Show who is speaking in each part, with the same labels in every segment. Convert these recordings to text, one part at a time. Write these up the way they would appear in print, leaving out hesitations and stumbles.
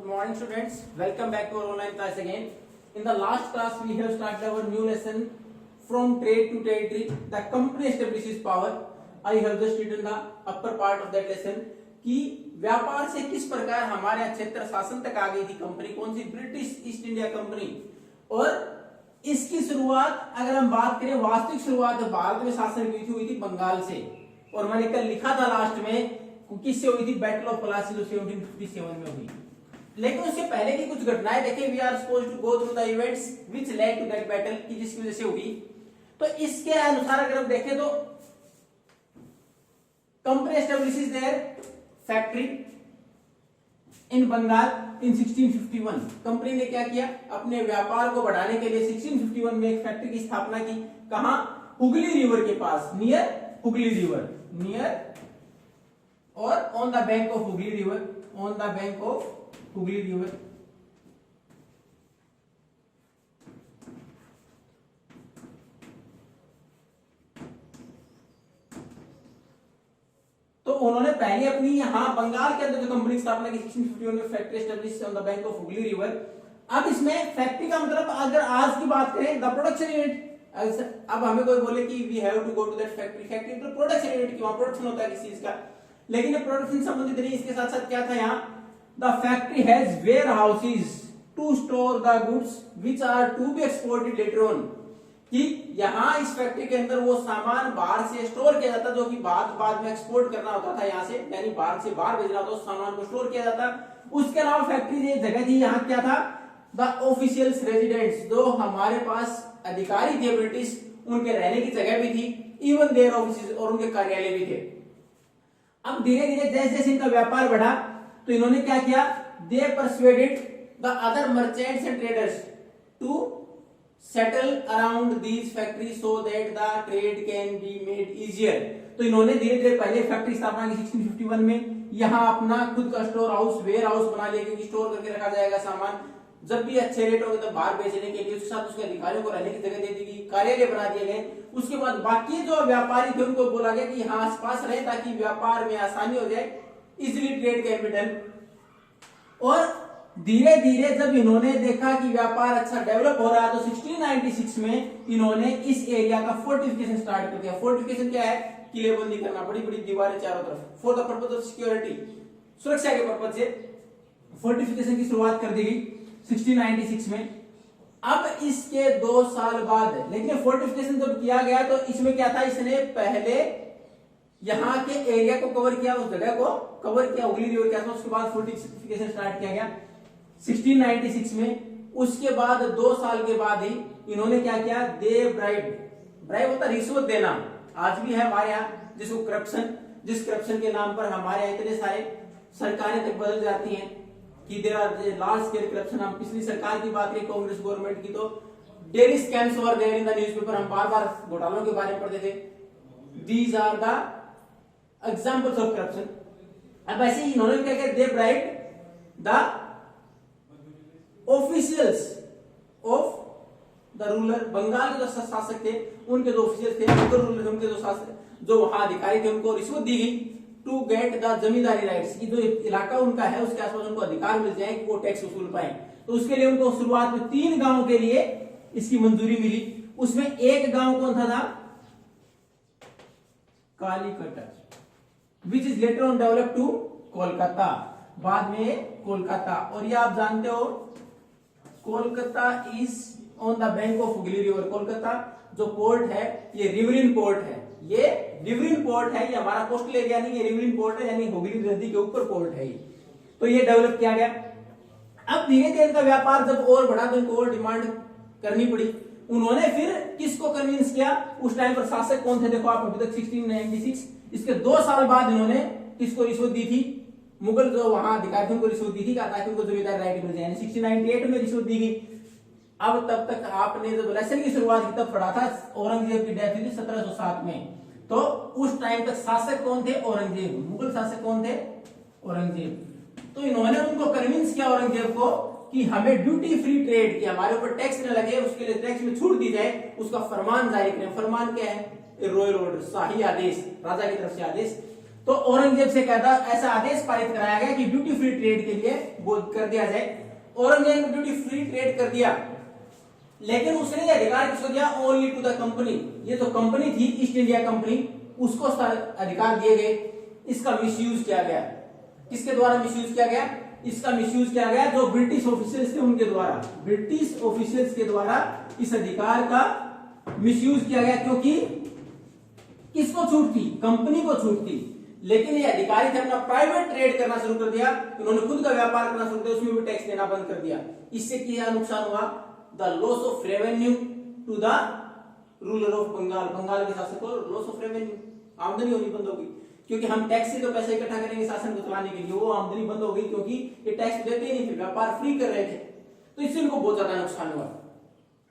Speaker 1: morning students, welcome back to our online class again. In the last class we have started our new lesson from trade to territory. The company establishes power. I have just written the upper part of that lesson कि व्यापार से किस प्रकार हमारे यहाँ क्षेत्र शासन तक आ गई थी कंपनी, कौन सी? British East India Company. और इसकी शुरुआत अगर हम बात करें, वास्तविक शुरुआत भारत में शासन की हुई थी बंगाल से। और मैंने कल लिखा था लास्ट में किससे हुई थी? बैटल ऑफ प्लासी जो 1757 में हुई। लेकिन उसके पहले की कुछ घटनाएं देखें। We are suppose to go through the events which led to that battle, की जिसकी वजह से हुई। तो इसके अनुसार अगर हम देखें तो company establishes their factory in Bengal in 1651। Company ने क्या किया? अपने व्यापार को बढ़ाने के लिए 1651 में एक फैक्ट्री की स्थापना की। कहां? हुगली रिवर के पास, नियर हुगली रिवर, नियर और on the bank of Hooghly river, on the bank of Hooghly river. तो उन्होंने पहले अपनी यहां बंगाल के अंदर जो कंपनी स्थापना की 1651 में, factory establish on the bank of Hooghly river. अब इसमें फैक्ट्री का मतलब अगर आज की बात करें, द प्रोडक्शन यूनिट। अब हमें कोई बोले कि we have to go to that factory, factory तो प्रोडक्शन यूनिट की, वहां प्रोडक्शन होता है किसी चीज का। लेकिन ये प्रोडक्शन संबंधित नहीं, इसके साथ साथ क्या था यहाँ? The factory has warehouses to store the goods which are to be exported later on. कि यहाँ इस फैक्ट्री के अंदर वो सामान बाहर से स्टोर किया जाता, जो कि बाद में एक्सपोर्ट करना होता था यहाँ से, यानी बाहर से बाहर भेजना होता, उस सामान को स्टोर किया जाता। उसके अलावा फैक्ट्री जो जगह थी यहाँ क्या था? द ऑफिशियल्स रेजिडेंट्स, जो हमारे पास अधिकारी थे ब्रिटिश, उनके रहने की जगह भी थी, इवन देयर ऑफिस, और उनके कार्यालय भी थे। अब धीरे धीरे जैसे जैसे इनका व्यापार बढ़ा तो इन्होंने क्या किया? They persuaded the other merchants and traders to settle around these factory so that the trade can be made easier. तो इन्होंने धीरे धीरे पहले फैक्ट्री स्थापना की 1651 में, यहाँ अपना खुद का स्टोर हाउस, वेयर हाउस बना लिया, क्योंकि स्टोर करके रखा जाएगा सामान, जब भी अच्छे रेट होंगे तो बाहर बेचने के लिए। उसके साथ उसके अधिकारियों को रहने की जगह दे दी गई, कार्यालय बना दिए गए। उसके बाद बाकी जो व्यापारी थे उनको बोला गया कि यहाँ आसपास रहे ताकि व्यापार में आसानी हो जाए, easily trade can be done. और धीरे धीरे जब इन्होंने देखा कि व्यापार अच्छा डेवलप हो रहा है तो 1696 में इन्होंने इस एरिया का फोर्टिफिकेशन स्टार्ट कर दिया। फोर्टिफिकेशन क्या है? किलेबंदी करना, बड़ी बड़ी दीवारें चारों तरफ, for the purpose of security, सुरक्षा के पर्पज से फोर्टिफिकेशन की शुरुआत कर दी गई 1696 में। अब इसके 2 साल बाद, लेकिन फोर्टिफिकेशन जब किया गया तो इसमें क्या था? इसने पहले यहाँ के एरिया को कवर किया, उस जगह को कवर किया हुगली रिवर के आसपास। उसके बाद फोर्टिफिकेशन स्टार्ट किया गया 1696 में। उसके बाद 2 साल के बाद ही इन्होंने क्या किया? दे ब्राइब होता रिश्वत देना, आज भी है हमारे यहाँ, जिसको करप्शन, जिस करप्शन के नाम पर हमारे यहाँ इतने सारे सरकारें तक बदल जाती हैं कि there are large scale corruption. हम पिछली सरकार की बात करें, कांग्रेस गवर्नमेंट की, तो daily scams were there in the newspaper, हम बार-बार घोटालों के बारे में पढ़ते थे। These are the examples of corruption. अब ऐसे ही इन्होंने क्या किया? They bribe the officials of the ruler. Bengal के जो शासक थे, उनके जो ऑफिशियल थे, रूलर, उनके जो शासक, जो वहां अधिकारी थे, उनको रिश्वत दी गई to get the zamindari rights, की जो इलाका उनका है उसके आसपास उनको अधिकार मिल जाए कि वो टैक्स वसूल पाए। तो उसके लिए उनको शुरुआत में 3 गांव के लिए इसकी मंजूरी मिली। उसमें एक गांव कौन था? Calicut, which is later on develop to Kolkata, बाद में कोलकाता। और ये आप जानते हो, Kolkata is on the bank of Hooghly river. Kolkata जो पोर्ट है, ये रिवरिन पोर्ट है, ये रिवरिन पोर्ट है, ये हमारा कोस्टल एरिया नहीं, ये रिवरिन पोर्ट है, यानी हुगली नदी के ऊपर पोर्ट है ये। तो ये डेवलप किया गया। अब धीरे धीरे इनका व्यापार जब और बढ़ा तो इनको और डिमांड करनी पड़ी। उन्होंने फिर किसको कन्विंस किया? उस टाइम पर शासक कौन थे? देखो आप अभी तक 1696, इसके 2 साल बाद इन्होंने किसको रिश्वत दी थी? मुगल जो वहां अधिकारियों को रिश्वत दी थी ताकि उनको जमींदार राइट मिल जाए। 1698 में रिश्वत दी गई। अब तब तक आपने जब लेसन की शुरुआत की तब पढ़ा था, औरंगजेब की डेथ हुई थी 1707 में। तो उस टाइम तक शासक कौन थे? औरंगजेब। मुगल शासक कौन थे? औरंगजेब। तो इन्होंने उनको कन्विंस किया, औरंगजेब को, कि हमें ड्यूटी फ्री ट्रेड, की हमारे ऊपर टैक्स न लगे, उसके लिए टैक्स में छूट दी जाए, उसका फरमान जारी करें। फरमान क्या है? रॉयल ऑर्डर, शाही आदेश, राजा की तरफ से आदेश। तो औरंगजेब से कहता ऐसा आदेश पारित कराया गया कि ड्यूटी फ्री ट्रेड के लिए वो कर दिया जाए। औरंगजेब ने ड्यूटी फ्री ट्रेड कर दिया, लेकिन उसने ये अधिकार किसको दिया? Only to the company. ये जो कंपनी थी ईस्ट इंडिया कंपनी, उसको अधिकार दिए गए। इसका मिसयूज किया गया। किसके द्वारा मिसयूज किया गया? इसका मिसयूज किया गया जो ब्रिटिश ऑफिशियल्स थे उनके द्वारा। ब्रिटिश ऑफिशियल्स के द्वारा इस अधिकार का मिसयूज किया गया, क्योंकि किसको छूट थी? कंपनी को छूट थी। लेकिन ये अधिकारी थे अपना प्राइवेट ट्रेड करना शुरू कर दिया, उन्होंने खुद का व्यापार करना शुरू कर दिया, उसमें भी टैक्स देना बंद कर दिया। इससे क्या नुकसान हुआ? The loss of revenue to the ruler of Bengal. Bengal के शासक को लॉस ऑफ रेवेन्यू, आमदनी होनी बंद हो गई, क्योंकि हम टैक्स से तो पैसा इकट्ठा करेंगे शासन को चलाने के लिए, वो आमदनी बंद हो गई क्योंकि ये टैक्स देते ही नहीं थे, व्यापार फ्री कर रहे थे। तो इससे उनको बहुत ज्यादा नुकसान हुआ।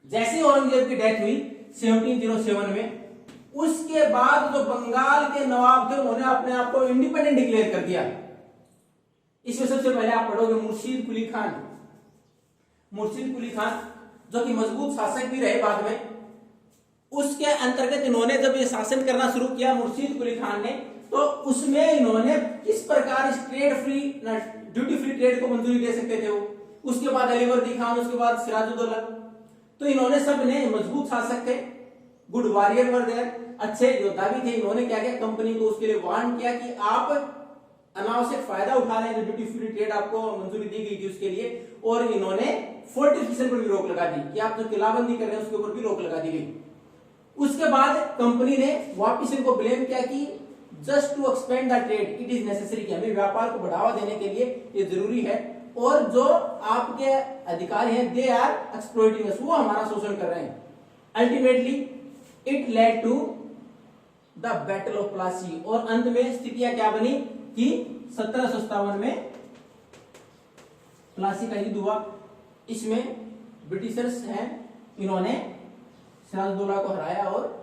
Speaker 1: जैसे औरंगजेब की डेथ हुई 1707 में, उसके बाद जो बंगाल के नवाब थे उन्होंने अपने आप को इंडिपेंडेंट डिक्लेयर कर दिया। इसमें सबसे पहले आप पढ़ोगे मुर्शीद कुली खान। मुर्शीद कुली खान जो कि मजबूत शासक भी रहे बाद में, उसके अंतर्गत इन्होंने जब ये शासन करना शुरू किया मुर्शीद कुली खान ने, तो उसमें इन्होंने किस प्रकार इस trade free duty free trade को मंजूरी दे सकते थे वो। उसके बाद अलीवर्दी खान, उसके बाद सिराजुद्दौला। तो इन्होंने सब ने मजबूत शासक थे, गुड वॉरियर वर देयर, अच्छे योद्धा भी थे। इन्होंने क्या किया? कंपनी को उसके लिए वार्न किया कि आप अनावश्यक फायदा उठा रहे हैं, जो ड्यूटी फ्री ट्रेड आपको मंजूरी दी गई थी उसके लिए। और इन्होंने फोर्टिफिकेशन पर भी रोक लगा दी कि आप जो किलाबंदी कर रहे हैं उसके ऊपर भी रोक लगा दी गई। उसके बाद कंपनी ने वापिस इनको ब्लेम किया कि just to expand the trade it is necessary, कि हमें व्यापार को बढ़ावा देने के लिए ये जरूरी है, और जो आपके अधिकारी हैं दे आर एक्सप्लॉइटिंग अस, वो हमारा शोषण कर रहे हैं। Ultimately it led to the battle of Plassey, और अंत में स्थितियां क्या बनी कि 1757 में प्लासी का युद्ध हुआ। इसमें ब्रिटिशर्स हैं, इन्होंने सिराजुद्दौला को हराया, और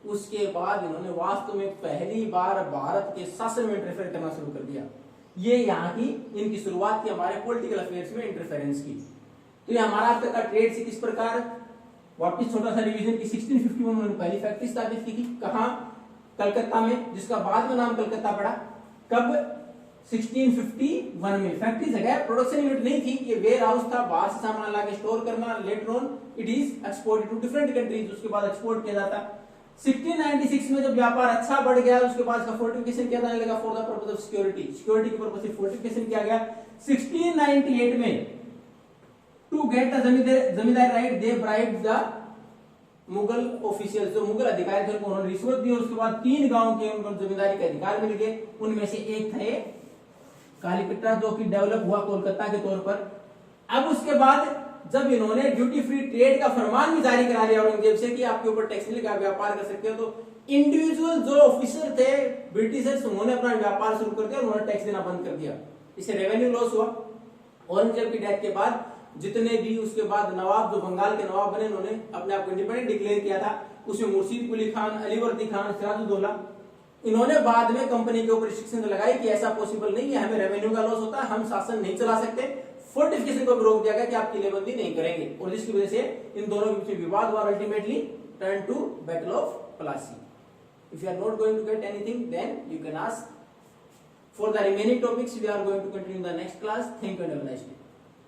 Speaker 1: उसके बाद इन्होंने वास्तव में पहली बार भारत के शासन में इंटरफेयर करना शुरू कर दिया। ये यहाँ की इनकी शुरुआत थी हमारे पॉलिटिकल अफेयर्स में इंटरफेरेंस की। तो ये हमारा अब तक का ट्रेड से किस प्रकार, वापिस छोटा सा रिवीजन की 1651 में उन्होंने पहली फैक्ट्री स्थापित की थी। कहाँ? कलकत्ता में, जिसका बाद में नाम कलकत्ता पड़ा। कब? 1651 में। फैक्ट्री जगह प्रोडक्शन यूनिट नहीं थी, ये वेयर हाउस था, बाहर से सामान लाके स्टोर करना। Later on it is exported to different countries, उसके बाद एक्सपोर्ट किया जाता। 1696 में जब व्यापार अच्छा बढ़ गया, उसके बाद इसका फोर्टिफिकेशन किया जाने लगा for the purpose of security. Security के पर्पस से फोर्टिफिकेशन किया गया। 1698 में टू गेट द जमींदार right they bribe the Mughal officials, जो मुगल अधिकारी थे उनको उन्होंने रिश्वत दी, और उसके बाद 3 गांव के उनको जमींदारी के अधिकार मिल गए। उनमें से एक थे कालीकट्टा, जो कि डेवलप हुआ कोलकाता के तौर पर। अब उसके बाद जब इन्होंने ड्यूटी फ्री ट्रेड का फरमान भी जारी करा दिया औरंगजेब से कि आपके ऊपर टैक्स नहीं लगा, व्यापार कर सकते हो, तो इंडिविजुअल जो ऑफिसर थे ब्रिटिशर्स, उन्होंने अपना व्यापार शुरू कर दिया, उन्होंने टैक्स देना बंद कर दिया। इससे रेवेन्यू लॉस हुआ। औरंगजेब की डेथ के बाद जितने भी उसके बाद नवाब, जो बंगाल के नवाब बने, उन्होंने अपने आप को इंडिपेंडेंट डिक्लेयर किया था। उसमें मुर्शीद कुली खान, अलीवर्दी खान, सिराजुद्दौला, इन्होंने बाद में कंपनी के ऊपर रिस्ट्रिक्शन लगाई कि ऐसा पॉसिबल नहीं है, हमें रेवेन्यू का लॉस होता है, हम शासन नहीं चला सकते। फोर्टिफिकेशन को भी रोक दिया गया कि आप किलेबंदी नहीं करेंगे, और जिसकी वजह से इन दोनों के बीच विवाद हुआ। Ultimately turn to battle of Plassey. If you are not going to get anything, then you can ask for the remaining topics. We are going to continue the next class. Thank you and have a nice day.